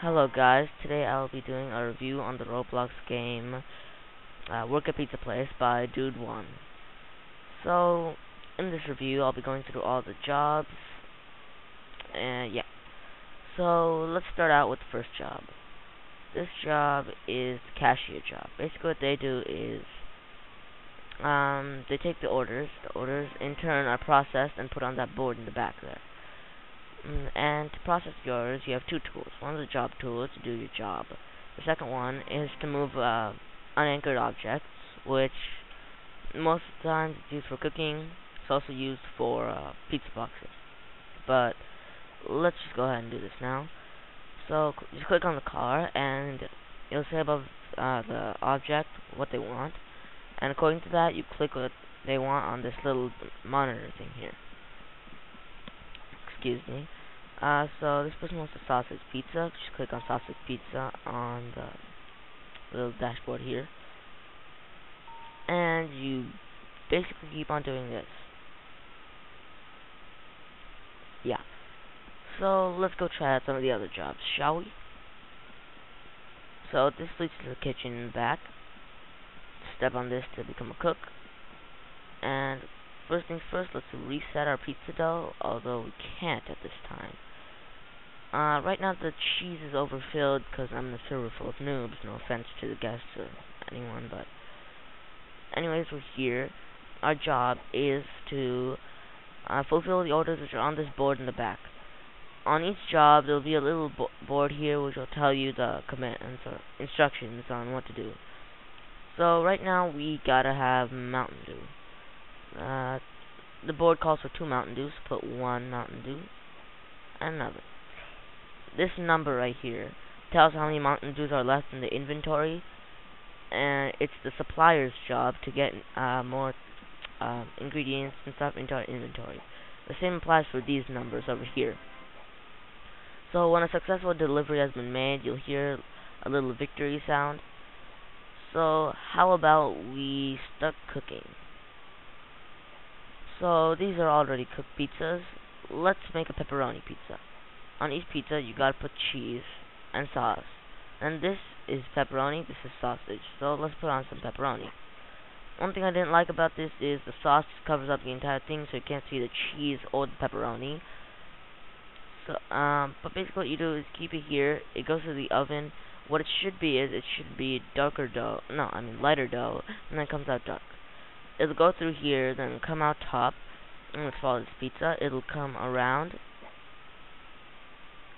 Hello guys, today I will be doing a review on the Roblox game Work at Pizza Place by Dude1. So, in this review I'll be going through all the jobs, and yeah. So, let's start out with the first job. This job is the cashier job. Basically what they do is, they take the orders in turn are processed and put on that board in the back there. And to process the orders, you have two tools. One is a job tool to do your job. The second one is to move unanchored objects, which most of the time it's used for cooking. It's also used for pizza boxes. But let's just go ahead and do this now. So just click on the car, and it'll say above the object what they want. And according to that, you click what they want on this little monitor thing here. Excuse me. So this person wants a sausage pizza. Just click on sausage pizza on the little dashboard here. And you basically keep on doing this. Yeah. So let's go try out some of the other jobs, shall we? So this leads to the kitchen in the back. Step on this to become a cook. And first things first, let's reset our pizza dough, although we can't at this time. Right now the cheese is overfilled because I'm in a server full of noobs. No offense to the guests or anyone, but anyways, we're here. Our job is to fulfill the orders which are on this board in the back. On each job, there'll be a little board here which will tell you the commands or instructions on what to do. So right now we gotta have Mountain Dew. The board calls for 2 Mountain Dews. Put 1 Mountain Dew and another. This number right here tells how many Mountain Dews are left in the inventory, and it's the supplier's job to get more ingredients and stuff into our inventory. The same applies for these numbers over here. So when a successful delivery has been made, you'll hear a little victory sound. So how about we start cooking? So these are already cooked pizzas. Let's make a pepperoni pizza. On each pizza you gotta put cheese and sauce. And this is pepperoni, this is sausage. So let's put on some pepperoni. One thing I didn't like about this is the sauce covers up the entire thing, so you can't see the cheese or the pepperoni. So but basically what you do is keep it here. It goes to the oven. What it should be is, it should be darker dough. No, I mean lighter dough, and then it comes out dark. It'll go through here, then come out top. And let's follow this pizza. It'll come around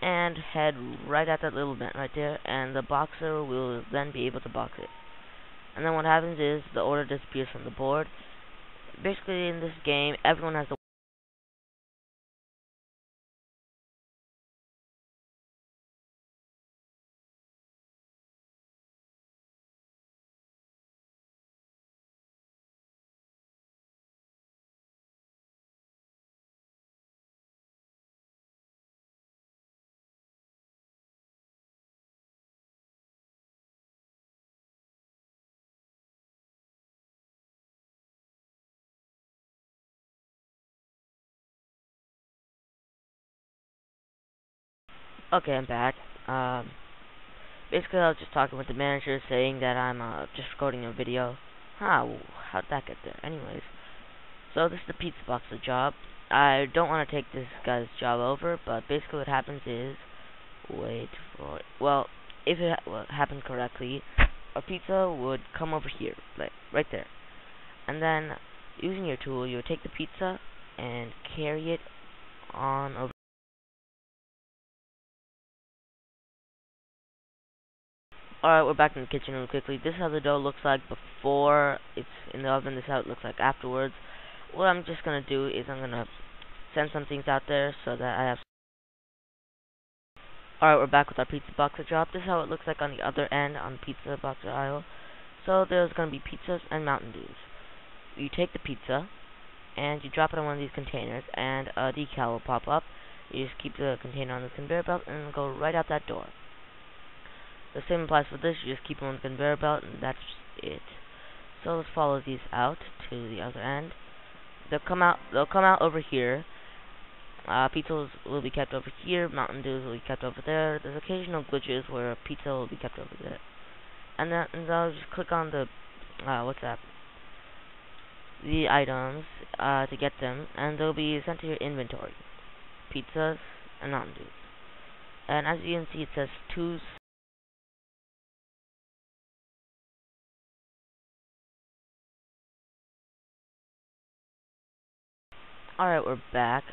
and head right at that little vent right there, and the boxer will then be able to box it. And then what happens is the order disappears from the board. Basically in this game, everyone has the Okay, I'm back. Basically I was just talking with the manager saying that I'm just recording a video. How'd that get there? Anyways. So this is the pizza boxer job. I don't want to take this guy's job over, but basically what happens is, wait for it. Well, if it happened correctly, a pizza would come over here, like right there. And then, using your tool, you would take the pizza and carry it on over. Alright, we're back in the kitchen really quickly. This is how the dough looks like before it's in the oven. This is how it looks like afterwards. What I'm just going to do is I'm going to send some things out there so that I have. Alright, we're back with our pizza boxer job. This is how it looks like on the other end, on the pizza boxer aisle. So there's going to be pizzas and Mountain Dews. You take the pizza and you drop it on one of these containers, and a decal will pop up. You just keep the container on the conveyor belt and it'll go right out that door. The same applies for this. You just keep them on the conveyor belt, and that's it. So let's follow these out to the other end. They'll come out over here, pizzas will be kept over here, Mountain Dews will be kept over there. There's occasional glitches where pizza will be kept over there. And then I'll just click on the, what's that? The items, to get them, and they'll be sent to your inventory. Pizzas and Mountain Dews. And as you can see, it says 2. Alright, we're back.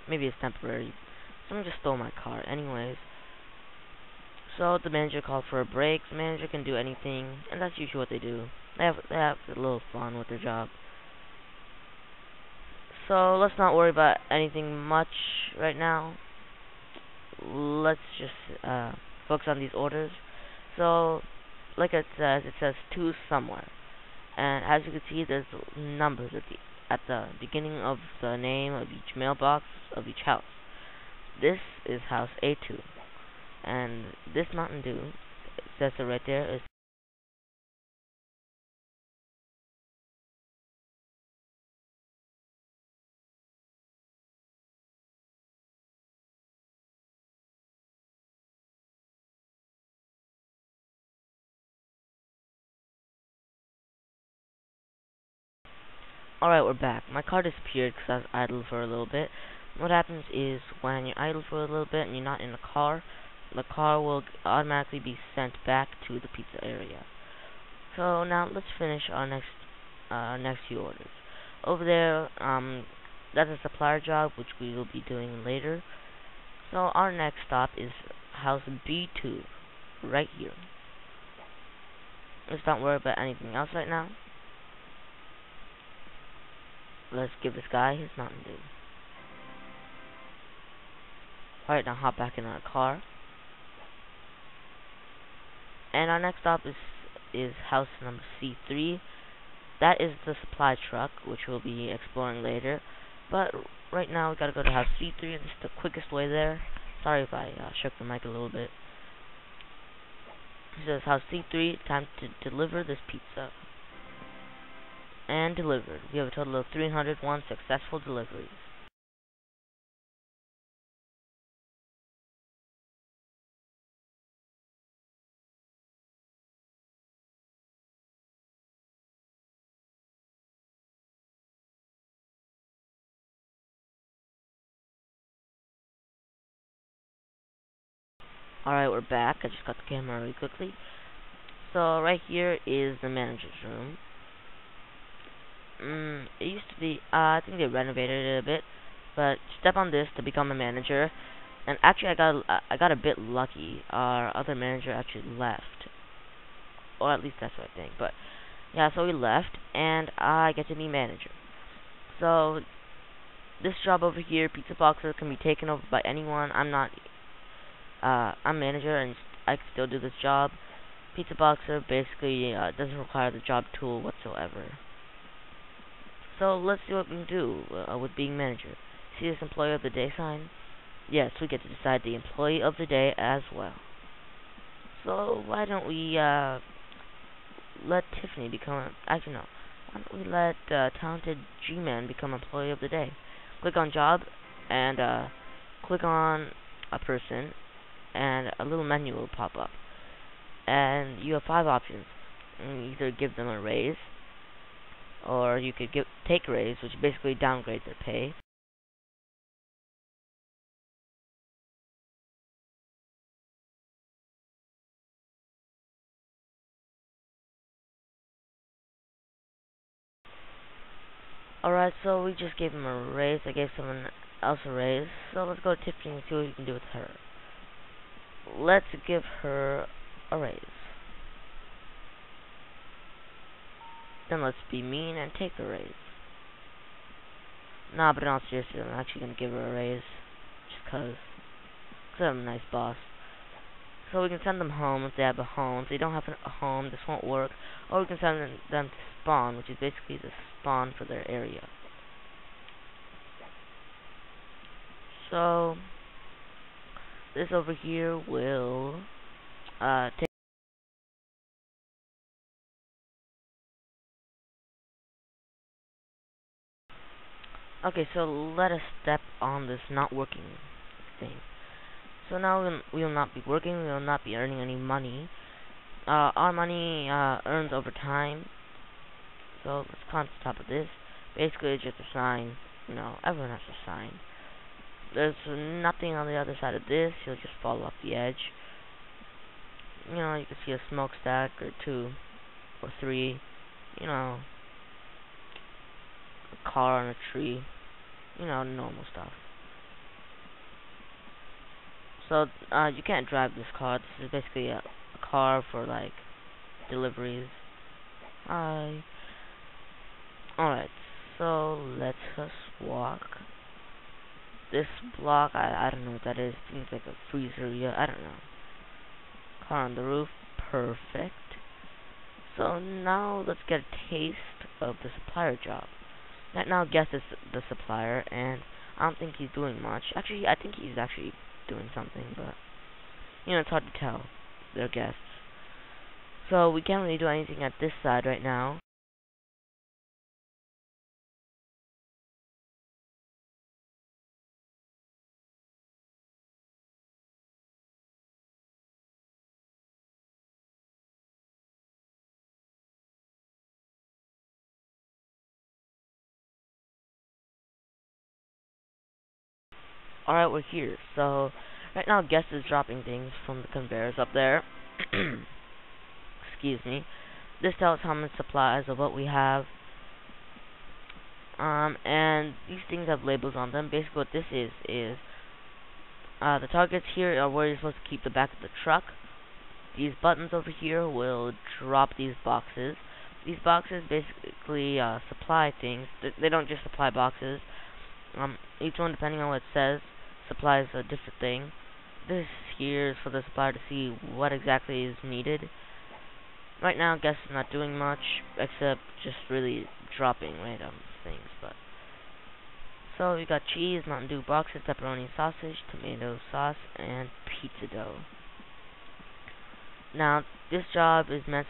Maybe it's temporary. Someone just stole my car. Anyways. So the manager called for a break. The manager can do anything, and that's usually what they do. They have a little fun with their job. So let's not worry about anything much right now. Let's just focus on these orders. So, like it says 2 somewhere. And as you can see, there's numbers at the beginning of the name of each mailbox of each house. This is house A2. And this Mountain Dew, it says it right there, is alright, we're back. My car disappeared because I was idle for a little bit. What happens is, when you're idle for a little bit and you're not in the car will automatically be sent back to the pizza area. So now let's finish our next few orders. Over there, that's a supplier job, which we will be doing later. So our next stop is house B2, right here. Let's not worry about anything else right now. Let's give this guy his Mountain Dew. Alright, now hop back in our car. And our next stop is house number C3. That is the supply truck, which we'll be exploring later. But right now we gotta go to house C3, and this is the quickest way there. Sorry if I shook the mic a little bit. It says house C3, time to deliver this pizza. And delivered. We have a total of 301 successful deliveries. Alright, we're back. I just got the camera really quickly. So right here is the manager's room. It used to be, I think they renovated it a bit, but step on this to become a manager. And actually, I got a bit lucky. Our other manager actually left, or at least that's what I think. But yeah, so he left, and I get to be manager. So this job over here, pizza boxer, can be taken over by anyone. I'm manager, and I can still do this job. Pizza boxer basically doesn't require the job tool whatsoever. So let's see what we can do with being manager. See this employee of the day sign? Yes, we get to decide the employee of the day as well. So why don't we let Tiffany become? Actually, no. Why don't we let talented G-Man become employee of the day? Click on job and click on a person, and a little menu will pop up. And you have 5 options. You either give them a raise, or you could take a raise, which basically downgrades their pay. Alright, so we just gave him a raise. I gave someone else a raise. So let's go to Tiffany and see what we can do with her. Let's give her a raise. Then let's be mean and take a raise. Nah, but in all seriousness, I'm actually going to give her a raise. Just cause I'm a nice boss. So we can send them home if they have a home. If they don't have a home, this won't work. Or we can send them to spawn, which is basically the spawn for their area. So this over here will take. Okay, so let us step on this not working thing. So now we will not be working, we will not be earning any money. Our money earns over time. So let's climb to the top of this. Basically, it's just a sign. You know, everyone has a sign. There's nothing on the other side of this. You'll just fall off the edge. You know, you can see a smokestack or two or three. You know, a car on a tree. You know, normal stuff. So, you can't drive this car. This is basically a car for, like, deliveries. Hi. Alright, so let us walk. This block, I don't know what that is. Seems like a freezer, yeah, I don't know. Car on the roof, perfect. So now let's get a taste of the supplier job. Right now, Guess is the supplier, and I don't think he's doing much. Actually, I think he's actually doing something, but you know, it's hard to tell. They're guests. So we can't really do anything at this side right now. Alright, we're here. So right now, Guest is dropping things from the conveyors up there. Excuse me. This tells how much supplies of what we have. And these things have labels on them. Basically, what this is the targets here are where you're supposed to keep the back of the truck. These buttons over here will drop these boxes. These boxes basically supply things. They don't just supply boxes. Each one, depending on what it says, supplies a different thing. This here is for the supplier to see what exactly is needed. Right now, I guess it's not doing much, except just really dropping random things. But so we got cheese, Mountain Dew boxes, pepperoni sausage, tomato sauce, and pizza dough. Now, this job is meant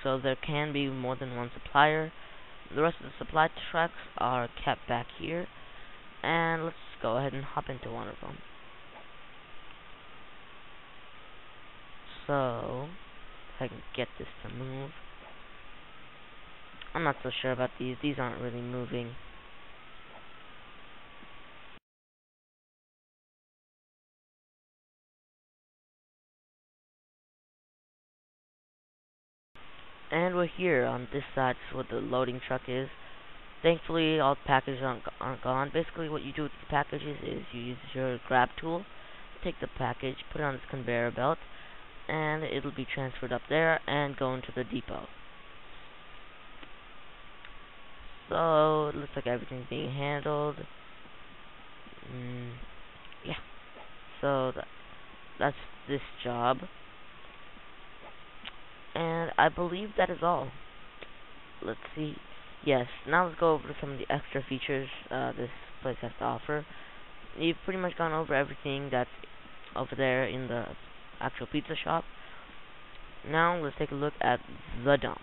so there can be more than one supplier. The rest of the supply trucks are kept back here. And let's go ahead and hop into one of them. So, if I can get this to move. I'm not so sure about these. These aren't really moving. And we're here on this side. This is what the loading truck is. Thankfully, all the packages aren't gone. Basically, what you do with these packages is you use your grab tool, take the package, put it on this conveyor belt, and it'll be transferred up there and go into the depot. So, it looks like everything's being handled. Yeah. So, that's this job. And I believe that is all. Let's see. Yes, now let's go over some of the extra features this place has to offer. You've pretty much gone over everything that's over there in the actual pizza shop. Now let's take a look at the dump.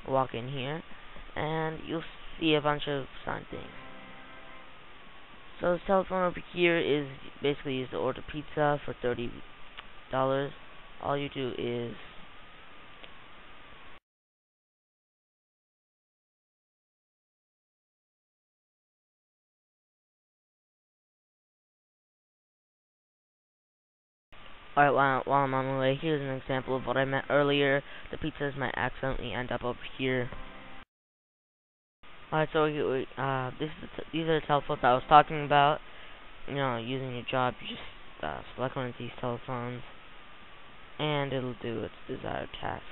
Walk in here, and you'll see a bunch of signed things. So this telephone over here is basically used to order pizza for $30. All you do is alright, while I'm on my way, here's an example of what I meant earlier. The pizzas might accidentally end up over here. Alright, so these are the telephones I was talking about. You know, using your job, you just select one of these telephones, and it'll do its desired task,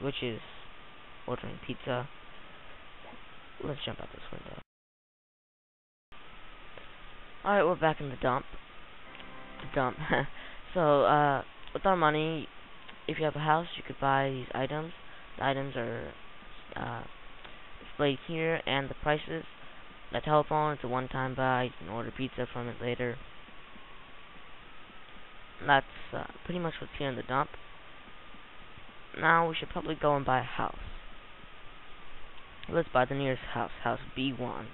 which is ordering pizza. Let's jump out this window. Alright, we're back in the dump. So, with our money, if you have a house, you could buy these items. The items are displayed here, and the prices. The telephone, it's a one-time buy. You can order pizza from it later. That's pretty much what's here in the dump. Now, we should probably go and buy a house. Let's buy the nearest house, house B1.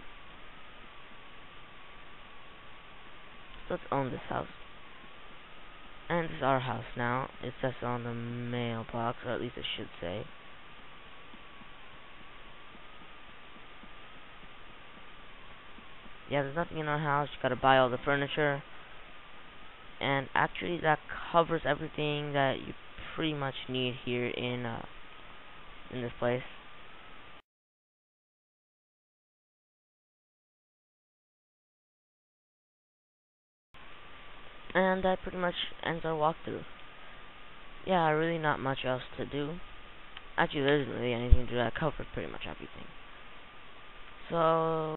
let's own this house. And this is our house now. It says so on the mailbox, or at least it should say. Yeah, there's nothing in our house. You gotta buy all the furniture. And actually, that covers everything that you pretty much need here in this place. And that pretty much ends our walkthrough. Yeah, really not much else to do. Actually, there isn't really anything to do. I covered pretty much everything. So